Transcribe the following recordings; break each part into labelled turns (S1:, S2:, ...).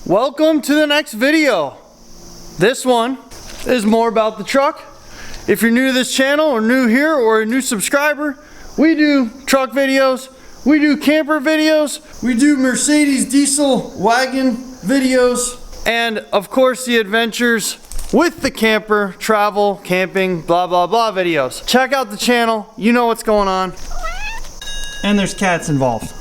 S1: Welcome to the next video. This one is more about the truck. If you're new to this channel or new here or a new subscriber, we do truck videos, we do camper videos, we do Mercedes diesel wagon videos, and of course the adventures with the camper, travel, camping, blah blah blah videos. Check out the channel, you know what's going on. And there's cats involved,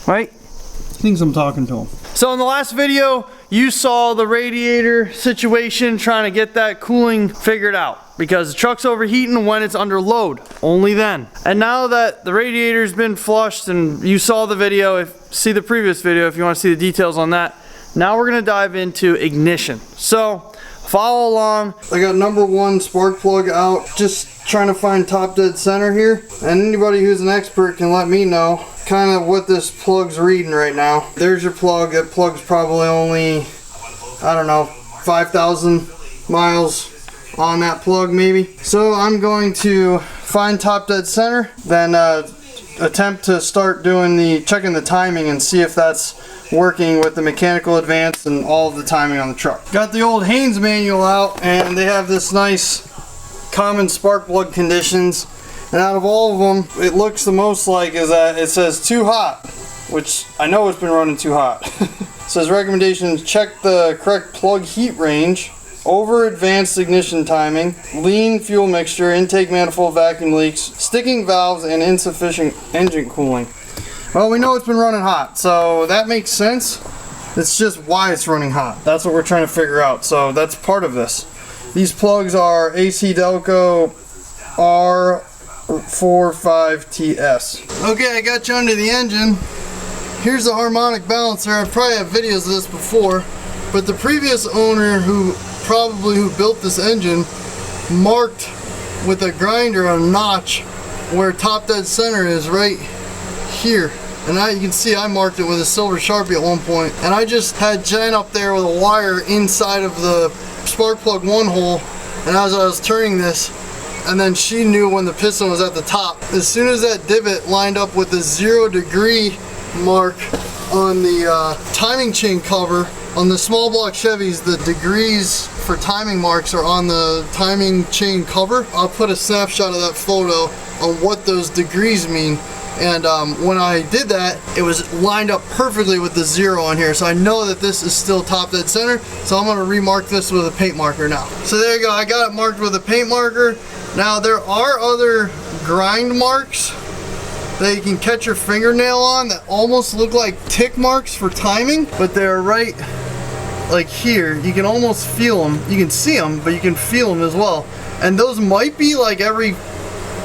S1: right? Thinks I'm talking to them. So in the last video, you saw the radiator situation, trying to get that cooling figured out because the truck's overheating when it's under load, only then. And now that the radiator's been flushed and you saw the video, see the previous video if you want to see the details on that. Now we're gonna dive into ignition. So follow along. I got number one spark plug out, just trying to find top dead center here. And anybody who's an expert can let me know kind of what this plug's reading right now. There's your plug. That plug's probably only, I don't know, 5,000 miles on that plug maybe. So I'm going to find top dead center, then attempt to start doing checking the timing and see if that's working with the mechanical advance and all of the timing on the truck. Got the old Haynes manual out, and they have this nice common spark plug conditions, and out of all of them, it looks the most like is that it says too hot, which I know it's been running too hot. It says recommendations: check the correct plug heat range, over advanced ignition timing, lean fuel mixture, intake manifold vacuum leaks, sticking valves, and insufficient engine cooling. Well, we know it's been running hot, so that makes sense. It's just why it's running hot. That's what we're trying to figure out, so that's part of this. These plugs are AC Delco R45TS. Okay, I got you under the engine. Here's the harmonic balancer. I probably have videos of this before, but the previous owner who built this engine marked with a grinder a notch where top dead center is right here. And now you can see I marked it with a silver Sharpie at one point. And I just had Jen up there with a wire inside of the spark plug one hole, and as I was turning this, and then she knew when the piston was at the top. As soon as that divot lined up with the 0 degree mark on the timing chain cover, on the small block Chevys, the degrees for timing marks are on the timing chain cover. I'll put a snapshot of that photo on what those degrees mean. And when I did that, it was lined up perfectly with the 0 on here. So I know that this is still top dead center. So I'm gonna remark this with a paint marker now. So there you go, I got it marked with a paint marker. Now there are other grind marks that you can catch your fingernail on that almost look like tick marks for timing, but they're right like here. You can almost feel them. You can see them, but you can feel them as well. And those might be like every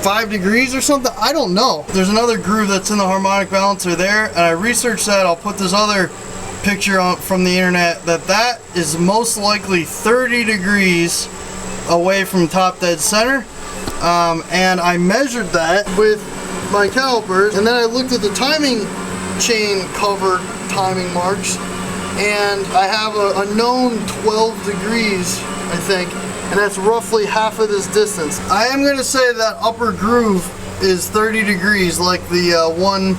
S1: 5 degrees or something, I don't know. There's another groove that's in the harmonic balancer there, and I researched that. I'll put this other picture on from the internet that is most likely 30 degrees away from top dead center. And I measured that with my calipers, and then I looked at the timing chain cover timing marks, and I have a known 12 degrees, I think. And that's roughly half of this distance. I am gonna say that upper groove is 30 degrees, like the one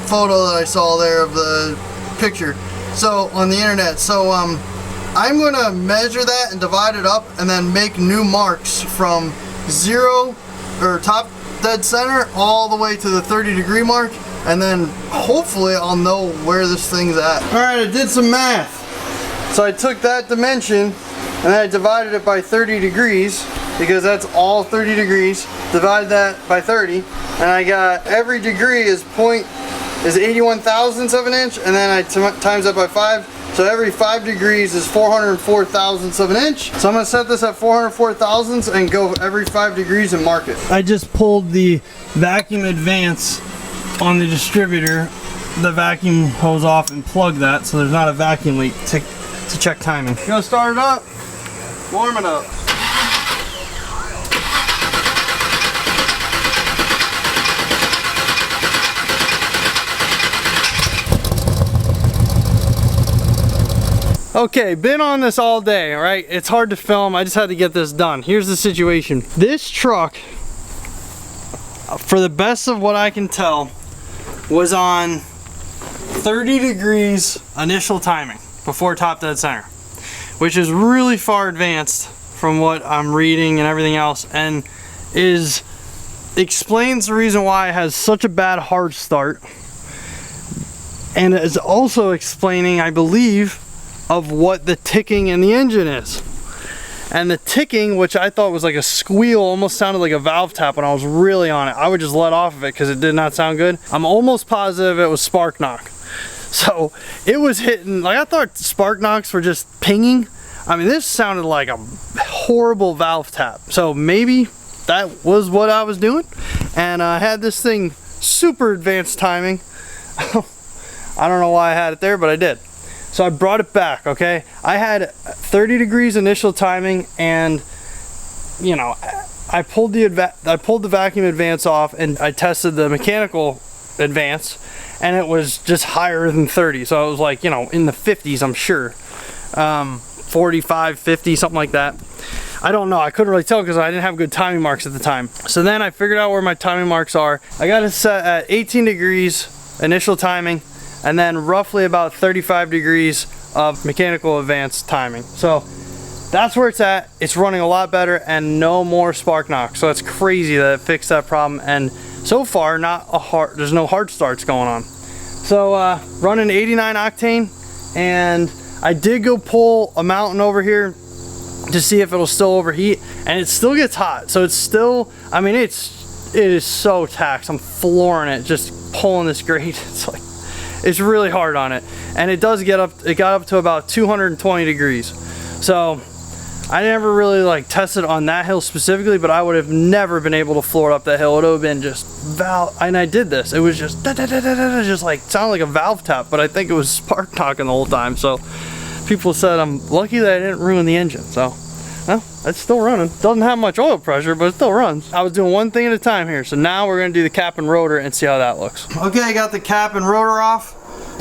S1: photo that I saw there of the picture. So on the internet. So I'm gonna measure that and divide it up, and then make new marks from 0 or top dead center all the way to the 30 degree mark, and then hopefully I'll know where this thing's at. All right, I did some math. So I took that dimension, and then I divided it by 30 degrees, because that's all 30 degrees. Divided that by 30, and I got every degree is 81 thousandths of an inch, and then I times that by 5. So every 5 degrees is 404 thousandths of an inch. So I'm gonna set this at 404 thousandths and go every 5 degrees and mark it. I just pulled the vacuum advance on the distributor, the vacuum hose off, and plug that so there's not a vacuum leak to check timing. Gonna start it up. Warm it up. Okay, been on this all day, all right? It's hard to film. I just had to get this done. Here's the situation. This truck, for the best of what I can tell, was on 30 degrees initial timing.
S2: before top dead center, which is really far advanced from what I'm reading and everything else, and explains the reason why it has such a bad hard start, and is also explaining, I believe, of what the ticking in the engine is. And the ticking, which I thought was like a squeal, almost sounded like a valve tap when I was really on it. I would just let off of it because it did not sound good. I'm almost positive it was spark knock. So it was hitting, like I thought spark knocks were just pinging. I mean, this sounded like a horrible valve tap. So maybe that was what I was doing. And I had this thing super advanced timing. I don't know why I had it there, but I did. So I brought it back, okay? I had 30 degrees initial timing, and you know, I pulled the vacuum advance off, and I tested the mechanical advance, and it was just higher than 30. So it was like, you know, in the 50s, I'm sure. 45, 50, something like that. I don't know, I couldn't really tell because I didn't have good timing marks at the time. So then I figured out where my timing marks are. I got it set at 18 degrees initial timing, and then roughly about 35 degrees of mechanical advance timing. So that's where it's at. It's running a lot better and no more spark knock. So it's crazy that it fixed that problem, and so far there's no hard starts going on. So running 89 octane, and I did go pull a mountain over here to see if it'll still overheat, and it still gets hot. So it's still, I mean, it is so taxed. I'm flooring it, just pulling this grate. It's like, it's really hard on it, and it does get up, it got up to about 220 degrees. So I never really like tested on that hill specifically, but I would have never been able to floor it up that hill. It would have been just valve, and I did this. It was just just like sounded like a valve tap, but I think it was spark knocking the whole time. So people said I'm lucky that I didn't ruin the engine. So well, it's still running. Doesn't have much oil pressure, but it still runs. I was doing one thing at a time here. So now we're gonna do the cap and rotor and see how that looks. Okay, I got the cap and rotor off.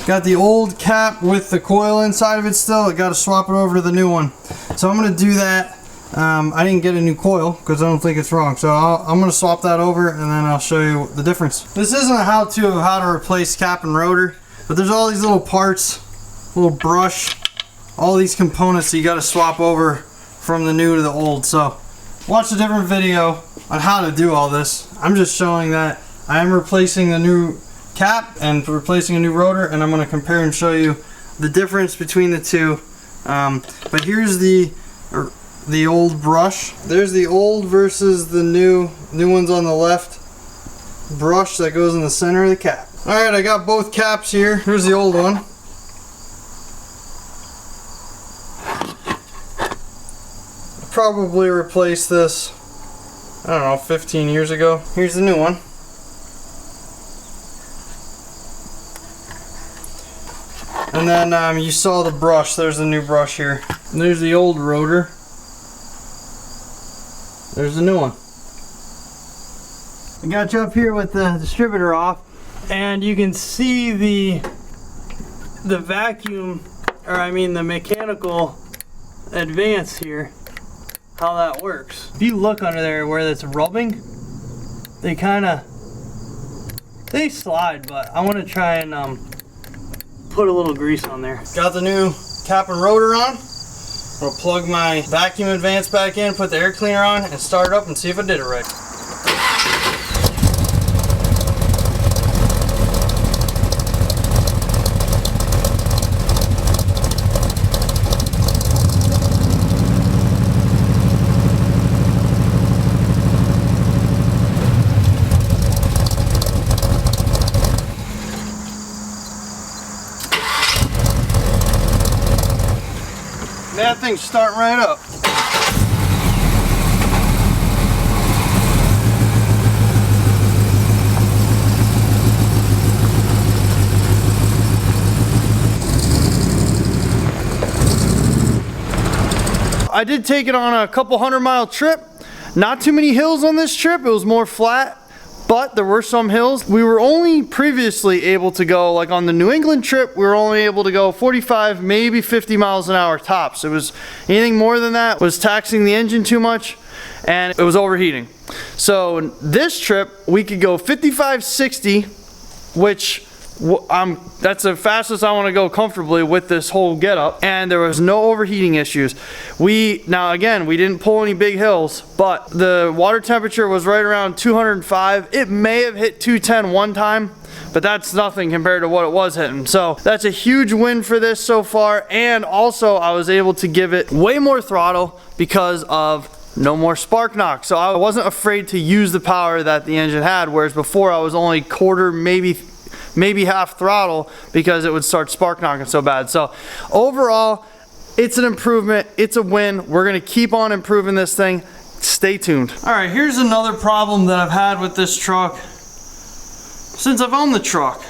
S2: Got the old cap with the coil inside of it still. I got to swap it over to the new one. So I'm gonna do that. I didn't get a new coil because I don't think it's wrong. So I'm gonna swap that over, and then I'll show you the difference. This isn't a how-to of how to replace cap and rotor, but there's all these little parts, little brush, all these components that you got to swap over from the new to the old. So watch a different video on how to do all this. I'm just showing that I am replacing the new cap and replacing a new rotor, and I'm going to compare and show you the difference between the two. But here's the old brush. There's the old versus the new one's on the left brush that goes in the center of the cap. Alright, I got both caps here. Here's the old one. Probably replaced this, I don't know, 15 years ago. Here's the new one. And then you saw the brush. There's the new brush here. And there's the old rotor. There's the new one. I got you up here with the distributor off, and you can see the vacuum, or I mean the mechanical advance here, how that works. If you look under there where it's rubbing, they slide, but I want to try and put a little grease on there. Got the new cap and rotor on. I'll plug my vacuum advance back in, put the air cleaner on, and start it up and see if I did it right. That thing's starting right up. I did take it on a couple 100-mile trip. Not too many hills on this trip. It was more flat, but there were some hills. We were only previously able to go, like on the New England trip, we were only able to go 45, maybe 50 miles an hour tops. It was anything more than that was taxing the engine too much, and it was overheating. So this trip, we could go 55, 60, which that's the fastest I want to go comfortably with this whole getup, and there was no overheating issues. Now again, we didn't pull any big hills, but the water temperature was right around 205. It may have hit 210 one time, but that's nothing compared to what it was hitting. So that's a huge win for this so far, and also I was able to give it way more throttle because of no more spark knock. So I wasn't afraid to use the power that the engine had, whereas before I was only quarter, maybe half throttle because it would start spark knocking so bad. So overall, it's an improvement, it's a win. We're gonna keep on improving this thing. Stay tuned. All right, here's another problem that I've had with this truck since I've owned the truck.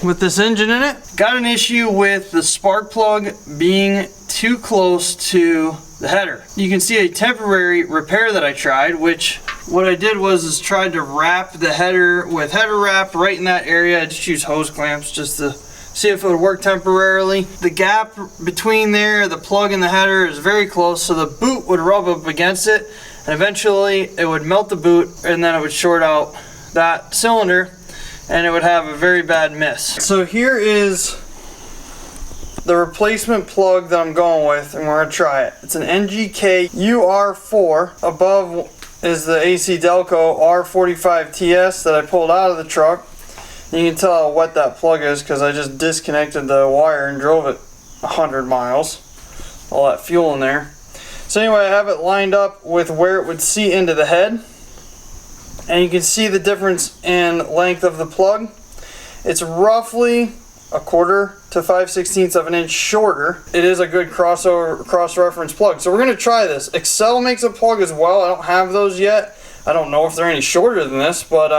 S2: With this engine in it, got an issue with the spark plug being too close to the header. You can see a temporary repair that I tried, which what I did was tried to wrap the header with header wrap right in that area. I just used hose clamps just to see if it would work temporarily. The gap between there, the plug and the header, is very close, so the boot would rub up against it, and eventually it would melt the boot, and then it would short out that cylinder, and it would have a very bad miss. So here is the replacement plug that I'm going with, and we're gonna try it. It's an NGK UR4. Above is the AC Delco R45TS that I pulled out of the truck. You can tell how wet that plug is because I just disconnected the wire and drove it 100 miles. All that fuel in there. So anyway, I have it lined up with where it would see into the head. And you can see the difference in length of the plug. It's roughly 1/4 to 5/16 of an inch shorter. It is a good cross-reference plug. So we're gonna try this. Excel makes a plug as well. I don't have those yet. I don't know if they're any shorter than this, but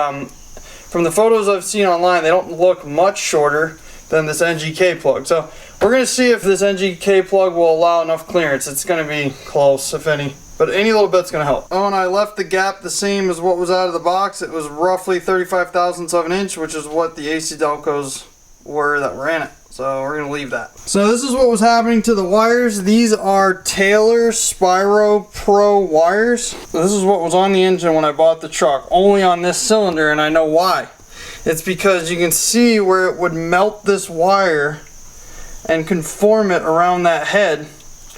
S2: from the photos I've seen online, they don't look much shorter than this NGK plug. So we're gonna see if this NGK plug will allow enough clearance. It's gonna be close, if any. But any little bit's gonna help. Oh, and I left the gap the same as what was out of the box. It was roughly 35 thousandths of an inch, which is what the AC Delcos were that were in it. So we're gonna leave that. So this is what was happening to the wires. These are Taylor Spyro Pro wires. This is what was on the engine when I bought the truck, only on this cylinder, and I know why. It's because you can see where it would melt this wire and conform it around that head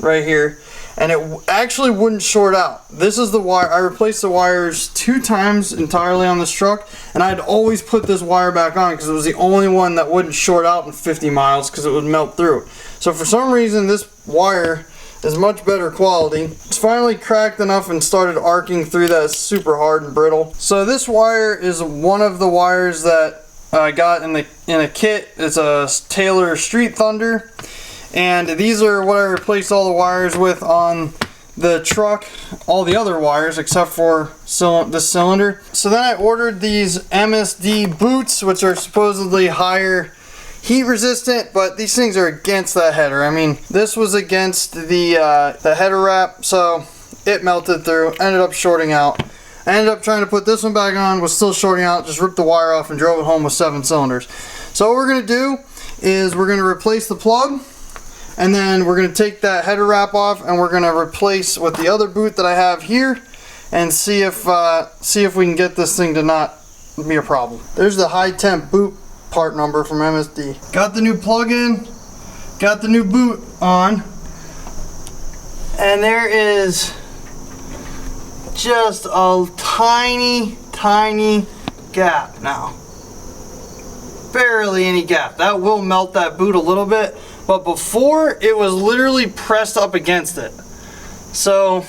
S2: right here, and it actually wouldn't short out. This is the wire. I replaced the wires 2 times entirely on this truck, and I'd always put this wire back on because it was the only one that wouldn't short out in 50 miles because it would melt through. So for some reason this wire is much better quality. It's finally cracked enough and started arcing through that super hard and brittle. So this wire is one of the wires that I got in a kit. It's a Taylor Street Thunder. And these are what I replaced all the wires with on the truck, all the other wires except for this cylinder. So then I ordered these MSD boots, which are supposedly higher heat resistant, but these things are against that header. I mean, this was against the header wrap, so it melted through, ended up shorting out. I ended up trying to put this one back on, was still shorting out, just ripped the wire off and drove it home with 7 cylinders. So what we're gonna do is we're gonna replace the plug, and then we're going to take that header wrap off and we're going to replace with the other boot that I have here and see if we can get this thing to not be a problem. There's the high temp boot part number from MSD. Got the new plug in, got the new boot on, and there is just a tiny gap now. Barely any gap. That will melt that boot a little bit. But before, it was literally pressed up against it. So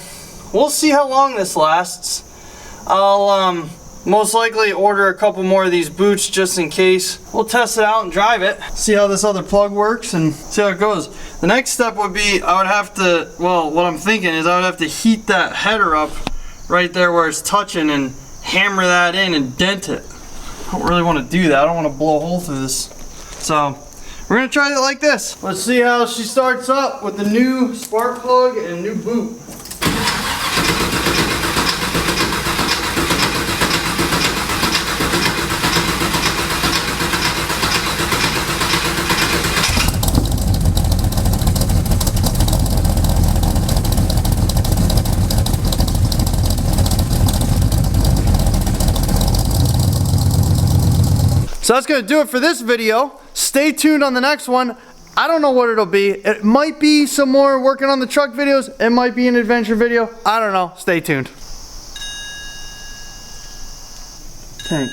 S2: we'll see how long this lasts. I'll most likely order a couple more of these boots just in case. We'll test it out and drive it, see how this other plug works and see how it goes. The next step would be I would have to, well, what I'm thinking is I would have to heat that header up right there where it's touching and hammer that in and dent it. I don't really want to do that. I don't want to blow a hole through this. So we're going to try it like this. Let's see how she starts up with the new spark plug and new boot. So that's gonna do it for this video. Stay tuned on the next one. I don't know what it'll be. It might be some more working on the truck videos. It might be an adventure video. I don't know. Stay tuned. Tank.